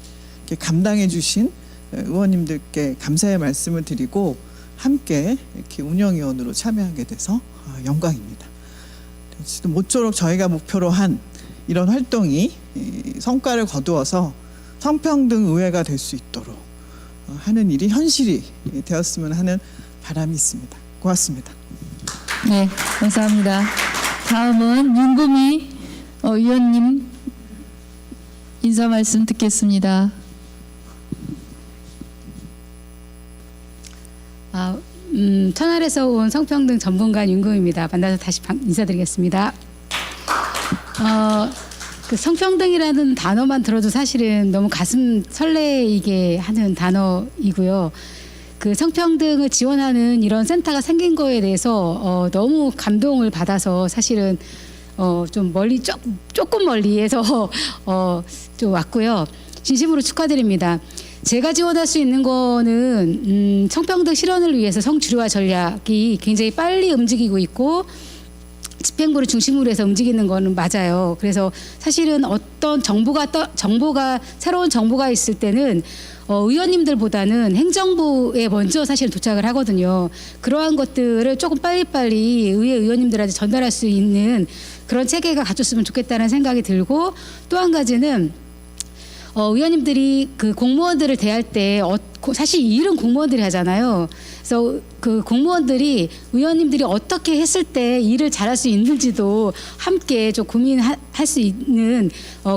Speaker 24: 이렇게 감당해 주신 의원님들께 감사의 말씀을 드리고 함께 이렇게 운영위원으로 참여하게 돼서 영광입니다. 모쪼록 저희가 목표로 한 이런 활동이 성과를 거두어서 성평등 의회가 될 수 있도록 하는 일이 현실이 되었으면 하는 바람이 있습니다. 고맙습니다.
Speaker 1: 네, 감사합니다. 다음은 윤구미 의원님 인사 말씀 듣겠습니다.
Speaker 3: 천안에서 온 성평등 전문가 윤금입니다. 만나서 다시 인사드리겠습니다. 그 성평등이라는 단어만 들어도 사실은 너무 가슴 설레이게 하는 단어이고요. 그 성평등을 지원하는 이런 센터가 생긴 거에 대해서 너무 감동을 받아서 사실은 좀 멀리 조금 멀리에서 좀 왔고요. 진심으로 축하드립니다. 제가 지원할 수 있는 거는 성평등 실현을 위해서 성주류화 전략이 굉장히 빨리 움직이고 있고 집행부를 중심으로 해서 움직이는 거는 맞아요. 그래서 사실은 어떤 새로운 정보가 있을 때는 의원님들보다는 행정부에 먼저 사실 도착을 하거든요. 그러한 것들을 조금 빨리빨리 의회 의원님들한테 전달할 수 있는 그런 체계가 갖췄으면 좋겠다는 생각이 들고, 또 한 가지는 의원님들이 그 공무원들을 대할 때 사실 이 일은 공무원들이 하잖아요. 그래서 그 공무원들이 의원님들이 어떻게 했을 때 일을 잘할 수 있는지도 함께 좀 고민할 수 있는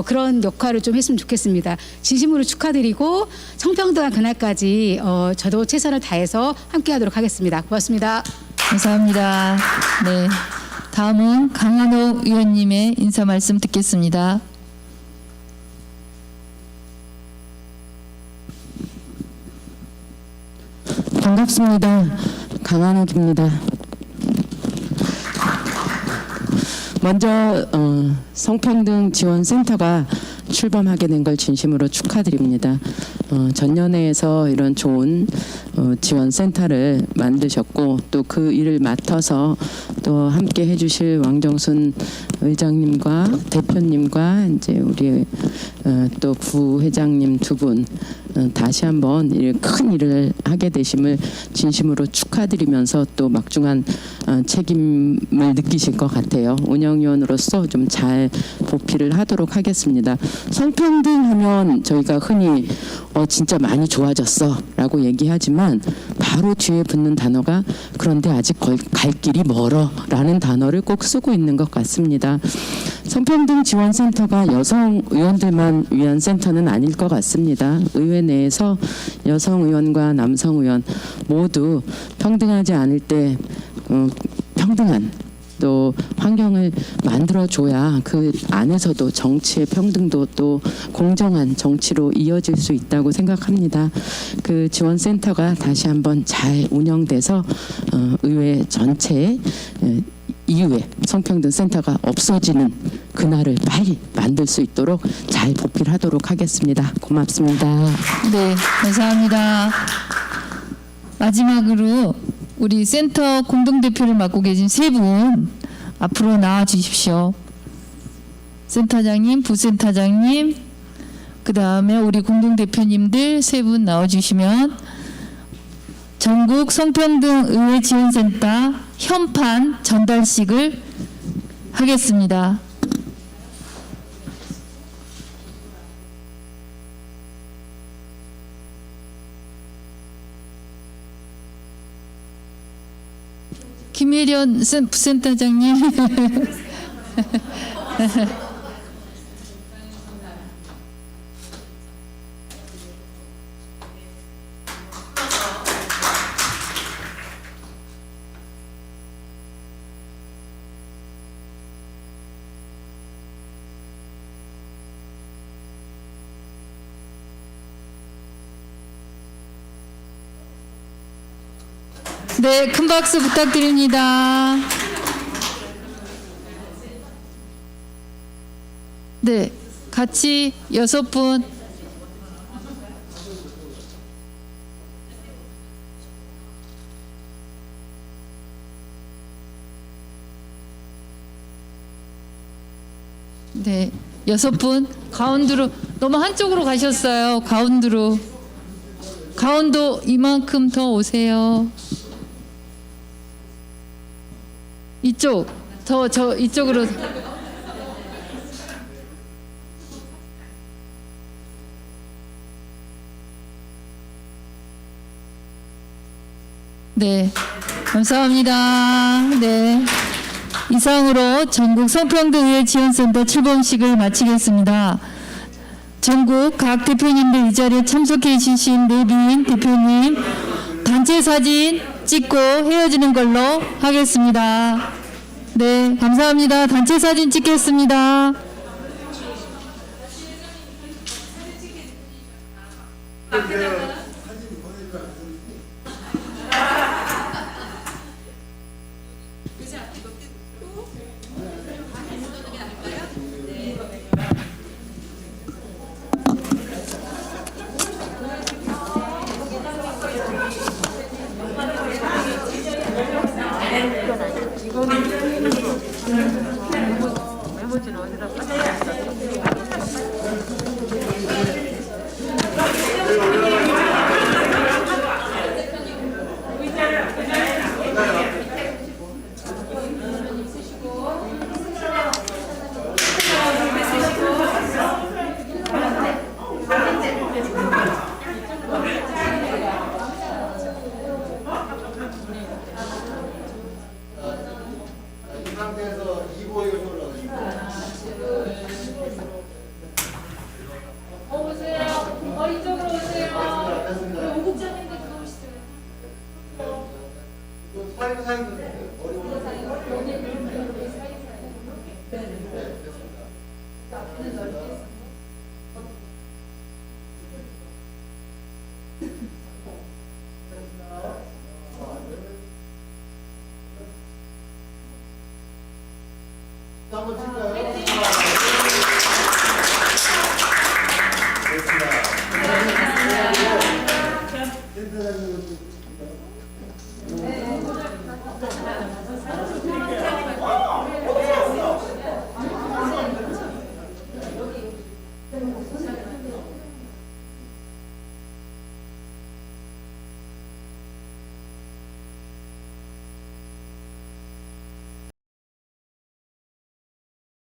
Speaker 3: 그런 역할을 좀 했으면 좋겠습니다. 진심으로 축하드리고 성평등한 그날까지 저도 최선을 다해서 함께하도록 하겠습니다. 고맙습니다.
Speaker 1: 감사합니다. 네, 다음은 강한옥 의원님의 인사 말씀 듣겠습니다.
Speaker 5: 반갑습니다. 강한옥입니다. 먼저 성평등 지원센터가 출범하게 된 걸 진심으로 축하드립니다. 전년회에서 이런 좋은 지원센터를 만드셨고 또 그 일을 맡아서 또 함께 해주실 왕정순 의장님과 대표님과 이제 우리 또 부회장님 두 분 다시 한번 큰 일을 하게 되심을 진심으로 축하드리면서 또 막중한 책임을 느끼실 것 같아요. 운영위원으로서 좀 잘 보필을 하도록 하겠습니다. 성평등 하면 저희가 흔히 진짜 많이 좋아졌어 라고 얘기하지만 바로 뒤에 붙는 단어가 그런데 아직 갈 길이 멀어 라는 단어를 꼭 쓰고 있는 것 같습니다. 성평등 지원센터가 여성 의원들만 위한 센터는 아닐 것 같습니다. 의회 내에서 여성 의원과 남성 의원 모두 평등하지 않을 때 평등한 또 환경을 만들어줘야 그 안에서도 정치의 평등도 또 공정한 정치로 이어질 수 있다고 생각합니다. 그 지원센터가 다시 한번 잘 운영돼서 의회 전체에 이후에 성평등 센터가 없어지는 그날을 빨리 만들 수 있도록 잘 보필하도록 하겠습니다. 고맙습니다.
Speaker 1: 네, 감사합니다. 마지막으로 우리 센터 공동대표를 맡고 계신 세 분 앞으로 나와 주십시오. 센터장님, 부센터장님, 그 다음에 우리 공동대표님들 세 분 나와 주시면 전국 성평등 의회 지원센터 현판 전달식을 하겠습니다. 김혜련 부센터장님. 네, 큰 박수 부탁드립니다. 네, 같이 6분. 네, 6분 가운데로 너무 한쪽으로 가셨어요. 가운데로. 가운데 이만큼 더 오세요. 이쪽 저 이쪽으로. 네, 감사합니다. 네, 이상으로 전국 성평등의회 지원센터 출범식을 마치겠습니다. 전국 각 대표님들 이 자리에 참석해 주신 내빈 대표님 단체 사진 찍고 헤어지는 걸로 하겠습니다. 네, 감사합니다. 단체 사진 찍겠습니다.
Speaker 6: 네.